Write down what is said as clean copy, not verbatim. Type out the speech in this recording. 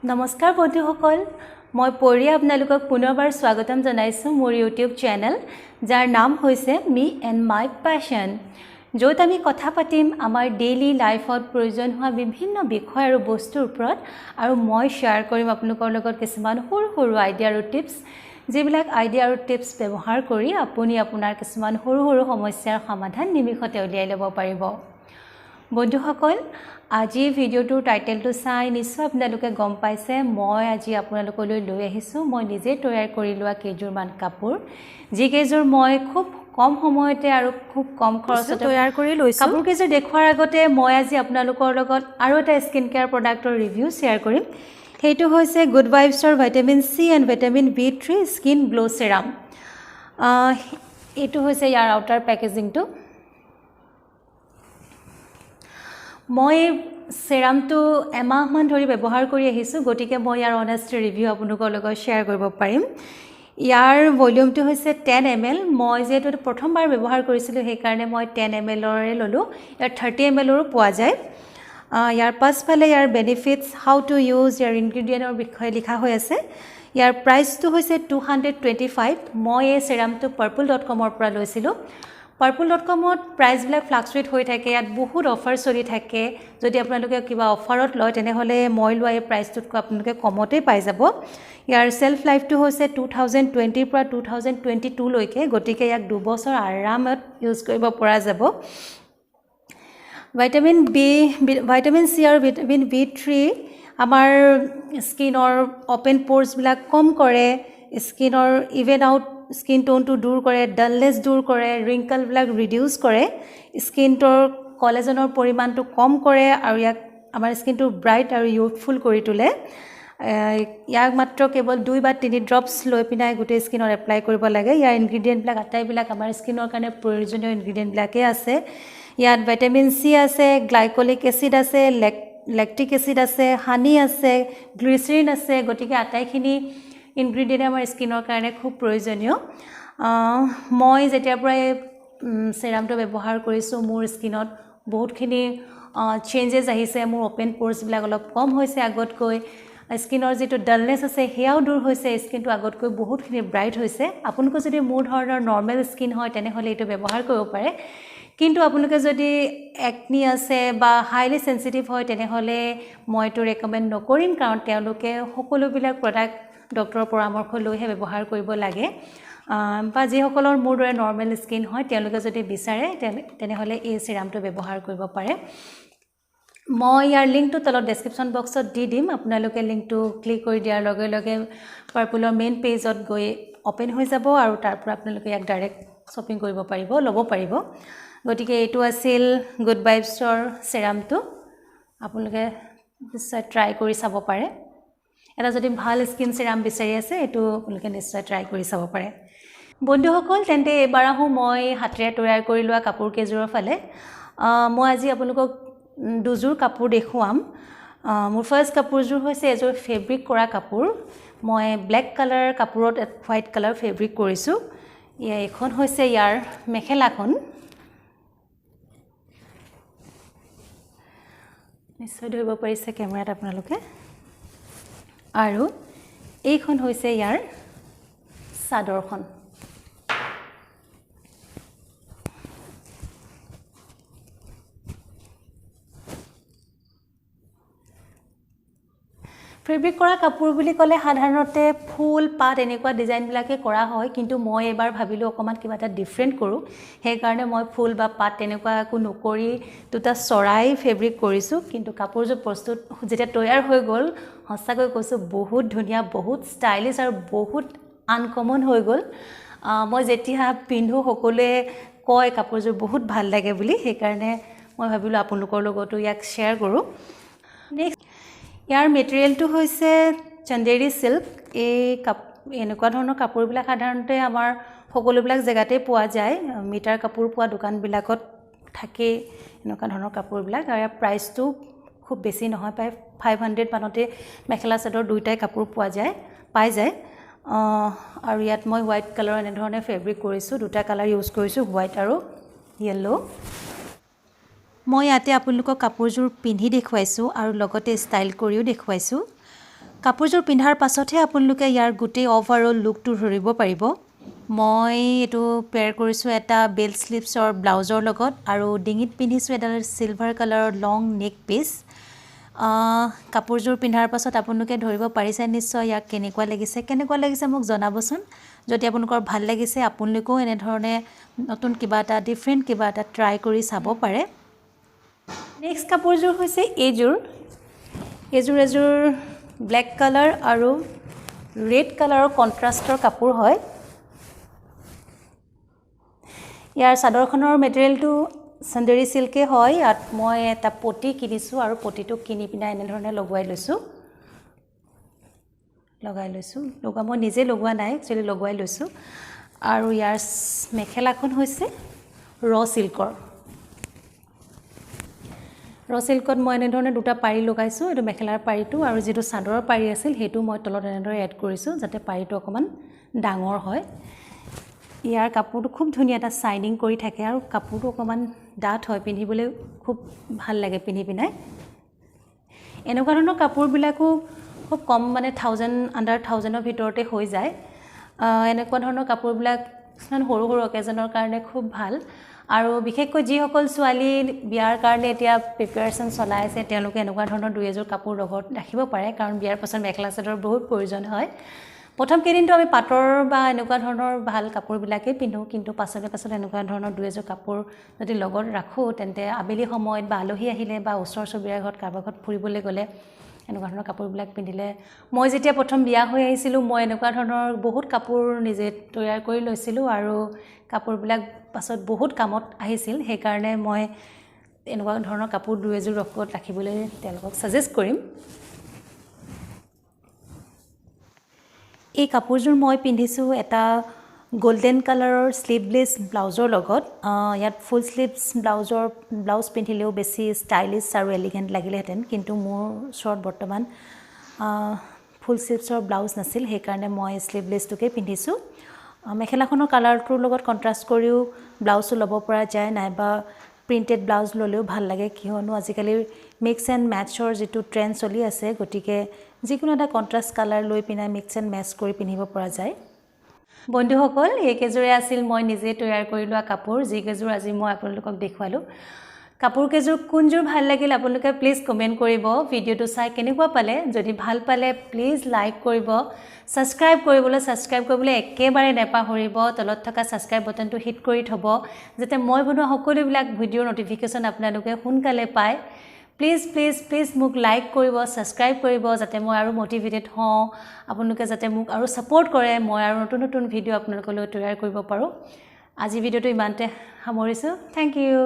নমস্কাৰ বন্ধুসকল মই পৰি আপোনালোকক পুনৰবাৰ স্বাগতম জনাইছো মোৰ ইউটিউব চেনেল যাৰ নাম হৈছে মি এণ্ড মাই প্যাশন য'ত আমি কথা পাতিম আমাৰ ডেইলি লাইফত প্ৰয়োজন হোৱা বিভিন্ন বিষয় আৰু বস্তুৰ ওপৰত আৰু মই শেয়াৰ কৰিম আপোনালোকৰ লগত কিছুমান সৰু সৰু আইডিয়া আৰু টিপছ যিবিলাক আইডিয়া আৰু টিপছ ব্যৱহাৰ কৰি আপুনি আপোনাৰ কিছুমান সৰু সৰু সমস্যাৰ সমাধান নিমিষতে উলিয়াই ল'ব পাৰিব বন্ধুসকল আজি ভিডিওটোৰ টাইটেলটো চাই নিশ্চয় আপোনালোকে গম পাইছে মই আজি আপোনালোকলৈ লৈ আহিছো মই নিজে তৈয়াৰ কৰি লোৱা কেইযোৰমান কাপোৰ যি কেইযোৰ মই খুব কম সময়তে আৰু খুব কম খৰচতে তৈয়াৰ কৰি লৈছো কাপোৰ কেইযোৰ দেখুৱাৰ আগতে মই আজি আপোনালোকৰ লগত আৰু এটা স্কিন কেয়াৰ প্ৰডাক্টৰ ৰিভিউ শেয়াৰ কৰিম সেইটো হৈছে গুড ভাইবছৰ vitamin C and vitamin B3 skin glow serum এইটো হৈছে ইয়াৰ আউটাৰ পেকেজিংটো মই সেৰামটো এমাহমান ধৰি ব্যৱহাৰ কৰি আহিছো গতিকে মই ইয়াৰ অনেষ্ট ৰিভিউ আপোনালোকৰ লগত শেয়াৰ কৰিব পাৰিম ইয়াৰ ভলিউমটো হৈছে 10 ml মই যেটো প্ৰথমবাৰ ব্যৱহাৰ কৰিছিলো সেই কাৰণে মই 10 ml ৰে ললো ইয়াৰ 30 ml ৰো পোৱা যায় ইয়াৰ পাছফালে ইয়াৰ বেনিফিটস হাউ টু ইউজ ইয়াৰ ইনগ্ৰেডিয়েন্টৰ বিষয়ে লিখা হৈ আছে ইয়াৰ প্ৰাইসটো হৈছে 225 মই এই সেৰামটো purple.com ৰ পৰা লৈছিলো purple.com ত প্ৰাইস বিলাক ফ্লাকচুৱেট হৈ থাকে ইয়াত বহুত অফাৰ চলি থাকে যদি আপোনালোকে কিবা অফাৰত লয় তেনেহলে মই লোৱা এই প্ৰাইসটোতকৈ আপোনালোকে কমতে পাই যাব ইয়াৰ সেলফ লাইফটো হৈছে 2020 পৰা 2022 লৈকে গতিকে ইয়াক 2 বছৰ আৰামত ইউজ কৰিব পৰা যাব ভিটামিন সি আৰু ভিটামিন B3 আমাৰ স্কিনৰ ওপেন পোৰ্স বিলাক কম কৰে স্কিনৰ ইভেন আউট স্কিন টোন টু দূৰ কৰে ডালনেস দূৰ কৰে ৰিংকল বিলাক ৰিডিউস কৰে স্কিনটোৰ কোলাজেনৰ পৰিমাণটো কম কৰে আৰু ইয়াক আমাৰ স্কিনটো ব্ৰাইট আৰু ইউথফুল কৰি তোলে ইয়াক মাত্ৰ কেৱল 2 বা 3 ড্ৰপস লৈ পিনাই গোটেই স্কিনত এপ্লাই কৰিব লাগে ইয়াৰ ইনগ্ৰেডিয়েন্ট বিলাক আটাইবিলাক আমাৰ স্কিনৰ কাৰণে প্ৰয়োজনীয় ইনগ্ৰেডিয়েন্ট বিলাকে আছে ইয়াত ভিটামিন সি আছে গ্লাইকলিক এসিড আছে ল্যাকটিক এসিড আছে হানি আছে গ্লিসাৰিন আছে গতিকে আটাইখিনি ইনগ্ৰেডিয়েন্ট আমাৰ স্কিনৰ কাৰণে খুব প্ৰয়োজনীয় মই যেতিয়াৰ পৰা সেৰামটো ব্যৱহাৰ কৰিছো মোৰ স্কিনত বহুতখিনি চেঞ্জেস আহিছে মোৰ ওপেন পোৰ্স বিলাক অলপ কম হৈছে আগতকৈ স্কিনৰ যেটো ডালনেস আছে হেয়াও দূৰ হৈছে স্কিনটো আগতকৈ বহুতখিনি ব্ৰাইট হৈছে আপোনালোকৰ যদি মোৰ ধৰণৰ নৰমাল স্কিন হয় তেনেহলে এটো ব্যৱহাৰ কৰিব পাৰে কিন্তু আপোনালোকে যদি একনি আছে বা হাইলি সেনসিটিভ হয় তেনেহলে মই এটো ৰেকমেন্ড নকৰিম কাৰণ তেওঁলোকে সকলো বিলাক প্ৰডাক্ট ডক্টৰৰ পৰামৰ্শ লৈহে ব্যৱহাৰ কৰিব লাগে বা যিসকলৰ মোৰ দৰে নৰমাল স্কিন হয় তেওঁলোকে যদি বিচাৰে তেনেহলে এই সেৰামটো ব্যৱহাৰ কৰিব পাৰে মই ইয়াৰ লিংকটো তলত ডেসক্ৰিপচন বক্সত দি দিম আপোনালোকে লিংকটো ক্লিক কৰি দিয়াৰ লগে লগে পাৰ্পলৰ মেইন পেজত গৈ ওপেন হৈ যাব আৰু তাৰ পৰা আপোনালোকে ইয়াক ডাইৰেক্ট শ্বপিং কৰিব পাৰিব ল'ব পাৰিব গতিকে এটো আছিল গুড ভাইবছৰ সেৰামটো আপোনালোকে নিশ্চয় ট্ৰাই কৰি চাব পাৰে এটা যদি ভাল স্কিন সেৰাম বিচাৰি আছে এটো আপোনালোকে নিশ্চয় ট্ৰাই কৰি চাব পাৰে বন্ধুসকল তেন্তে এবাৰ আহো মই হাতেৰে তৈয়াৰ কৰি লোৱা কাপোৰ কেইযোৰৰ ফালে মই আজি আপোনালোকক দুযোৰ কাপোৰ দেখুৱাম মোৰ ফাৰ্স্ট কাপোৰযোৰ হৈছে এযোৰ ফেব্ৰিক কৰা কাপোৰ মই ব্ল্যাক কালাৰ কাপোৰত হোৱাইট কালাৰ ফেব্ৰিক কৰিছো এখন হৈছে ইয়াৰ মেখেলাখন নিশ্চয় ধৰিব পাৰিছে কেমেৰাত আপোনালোকে আৰু এইখন হৈছে ইয়াৰ চাদৰখন ফেব্ৰিক কৰা কাপোৰ বুলি ক'লে সাধাৰণতে ফুল পাত এনেকুৱা ডিজাইন বিলাকে কৰা হয় কিন্তু মই এবাৰ ভাবিলো অকমান কিবা এটা ডিফাৰেন্ট কৰো সেই কাৰণে মই ফুল বা পাত তেনেকুৱা একো নকৰি দুটা চৰাই ফেব্ৰিক কৰিছো কিন্তু কাপোৰযোৰ প্ৰস্তুত যেতিয়া তৈয়াৰ হৈ গ'ল হসাকৈ কৈছো বহুত ধুনিয়া বহুত ষ্টাইলিশ আৰু বহুত আনকমন হৈ গ'ল মই যেতিয়া পিন্ধো সকলোৱে কয় কাপোৰযোৰ বহুত ভাল লাগে বুলি সেই কাৰণে মই ভাবিলো আপোনালোকৰ লগতো ইয়াক শেয়াৰ কৰো নেক্সট ইয়াৰ মেটেৰিয়েলটো হৈছে চন্দেৰী সিল্ক এই এনেকুৱা ধৰণৰ কাপোৰবিলাক সাধাৰণতে আমাৰ সকলোবিলাক জেগাতে পোৱা যায় মিটাৰ কাপোৰ পোৱা দোকানবিলাকত থাকে এনেকুৱা ধৰণৰ কাপোৰবিলাক আৰু ইয়াৰ প্ৰাইসটো খুব বেছি নহয় প্ৰায় 500 মানতে মেখেলা চাদৰ দুইটাই কাপোৰ পাই যায় আৰু ইয়াত মই হোৱাইট কালাৰ এনে ধৰণে ফেব্ৰিক কৰিছো দুটা কালাৰ ইউজ কৰিছো হোৱাইট আৰু ইয়েলো মই ইয়াতে আপোনালোকক কাপোৰযোৰ পিন্ধি দেখুৱাইছো আৰু লগতে ষ্টাইল কৰিও দেখুৱাইছো কাপোৰযোৰ পিন্ধাৰ পাছতহে আপোনালোকে ইয়াৰ গোটেই ওভাৰঅল লুকটো ধৰিব পাৰিব মই এটো পেয়াৰ কৰিছো এটা বেল্ট স্লিভছৰ ব্লাউজৰ লগত আৰু ডিঙিত পিন্ধিছো এডাল সিলভাৰ কালাৰৰ লং নেক পিস কাপোৰযোৰ পিন্ধাৰ পাছত আপোনালোকে ধৰিব পাৰিছে নিশ্চয় ইয়াক কেনেকুৱা লাগিছে মোক জনাবচোন যদি আপোনালোকৰ ভাল লাগিছে আপোনালোকেও এনে ধৰণে নতুন কিবা এটা ডিফাৰেন্ট কিবা এটা ট্ৰাই কৰি চাব পাৰে নেক্সট কাপোৰযোৰ হৈছে এযোৰ ব্ল্যাক কালাৰ আৰু ৰেড কালাৰৰ কন্ট্ৰাস্টৰ কাপোৰ হয় ইয়াৰ চাদৰখনৰ মেটেৰিয়েলটো সন্দৰী সিল্কে হয় ইয়াত মই এটা পটি কিনিছো আৰু পটিটো কিনি পিনা এনে ধৰণে লগাই লৈছো মই নিজে লগোৱা নাই একচুয়ালি লগাই লৈছো আৰু ইয়াৰ মেখেলাখন হৈছে ৰ সিল্কত মই এনে ধৰণে দুটা পাৰি লগাইছো এটো মেখেলাৰ পাৰিটো আৰু যেটো চাদৰৰ পাৰি আছিল হেতু মই তলত এনে ধৰণে এড কৰিছো যাতে পাৰিটো অকমান ডাঙৰ হয় ইয়াৰ কাপোৰটো খুব ধুনীয়া এটা শাইনিং কৰি থাকে আৰু কাপোৰটো অকমান ডাঠ হয় পিন্ধিবলৈ খুব ভাল লাগে পিন্ধি পিনাই এনেকুৱা ধৰণৰ কাপোৰবিলাকো খুব কম মানে 1000 ৰ ভিতৰতে হৈ যায় এনেকুৱা ধৰণৰ কাপোৰবিলাক কিছুমান সৰু অকেজনৰ কাৰণে খুব ভাল আৰু বিশেষকৈ যি সকল ছোৱালী বিয়াৰ কাৰণে এতিয়া প্ৰিপাৰেচন চলাই আছে তেওঁলোকে এনেকুৱা ধৰণৰ দুই এযোৰ কাপোৰ লগত ৰাখিব পাৰে কাৰণ বিয়াৰ পাছত মেখেলা চাদৰ বহুত প্ৰয়োজন হয় প্ৰথম কেইদিনটো আমি পাটৰ বা এনেকুৱা ধৰণৰ ভাল কাপোৰবিলাকে পিন্ধো কিন্তু পাছলে এনেকুৱা ধৰণৰ দুই এযোৰ কাপোৰ যদি লগত ৰাখো তেন্তে আবেলি সময়ত বা আলহী আহিলে বা ওচৰ চুবুৰীয়াৰ ঘৰত কাৰোবাৰ ঘৰত ফুৰিবলৈ গ'লে এনেকুৱা ধৰণৰ কাপোৰবিলাক পিন্ধিলে মই যেতিয়া প্ৰথম বিয়া হৈ আহিছিলো মই এনেকুৱা ধৰণৰ বহুত কাপোৰ নিজে তৈয়াৰ কৰি লৈছিলো আৰু কাপোৰবিলাক পাছত বহুত কামত আহিছিল সেই কাৰণে মই এনেকুৱা ধৰণৰ কাপোৰ দুই এযোৰ লগত ৰাখিবলৈ তেওঁলোকক সাজেষ্ট কৰিম এই কাপোৰযোৰ মই পিন্ধিছো এটা গোল্ডেন কালাৰৰ স্লিভলেছ ব্লাউজৰ লগত ইয়াত ফুল স্লিভছ ব্লাউজ পিন্ধিলেও বেছি ষ্টাইলিশ আৰু এলিগেন্ট লাগিলেহেঁতেন কিন্তু মোৰ শৰ্ট বৰ্তমান ফুল স্লিভছৰ ব্লাউজ নাছিল সেই কাৰণে মই স্লিভলেছটোকে পিন্ধিছো মেখেলাখনৰ কালাৰটোৰ লগত কন্ট্ৰাষ্ট কৰিও ব্লাউজটো ল'ব পৰা যায় নাইবা প্ৰিন্টেড ব্লাউজ ললেও ভাল লাগে কিয়নো আজিকালি মিক্স এণ্ড ম্যাচৰ যেটো ট্ৰেন্ড চলি আছে গতিকে যিকোনো এটা কন্ট্ৰাষ্ট কালাৰ লৈ পিনা মিক্স এণ্ড ম্যাচ কৰি পিন্ধিব পৰা যায় বন্ধুসকল এই কেজোৰে আছিল মই নিজে তৈয়াৰ কৰি লোৱা কাপোৰ যি কেজোৰ আজি মই আপোনালোকক দেখুৱালো কাপোৰ কেজোৰ কোনযোৰ ভাল লাগিল আপোনালোকে প্লিজ কমেন্ট কৰিব ভিডিওটো চাই কেনেকুৱা পালে যদি ভাল পালে প্লিজ লাইক কৰিব সাবস্ক্ৰাইব কৰিবলৈ একেবাৰে নেপাহৰিব তলত থকা সাবস্ক্ৰাইব বাটনটো হিট কৰি থব যাতে মই বনোৱা সকলোবিলাক ভিডিওৰ নটিফিকেশন আপোনালোকে সোনকালে পায় প্লিজ মোক লাইক কৰিব সাবস্ক্ৰাইব কৰিব যাতে মই আৰু মোটিভেটেড হওঁ আপোনালোকে যাতে মোক আৰু সাপোৰ্ট কৰে মই আৰু নতুন ভিডিও আপোনালোকলৈ তৈয়াৰ কৰিব পাৰো আজি ভিডিওটো ইমানতে সামৰিছো থ্যাংক ইউ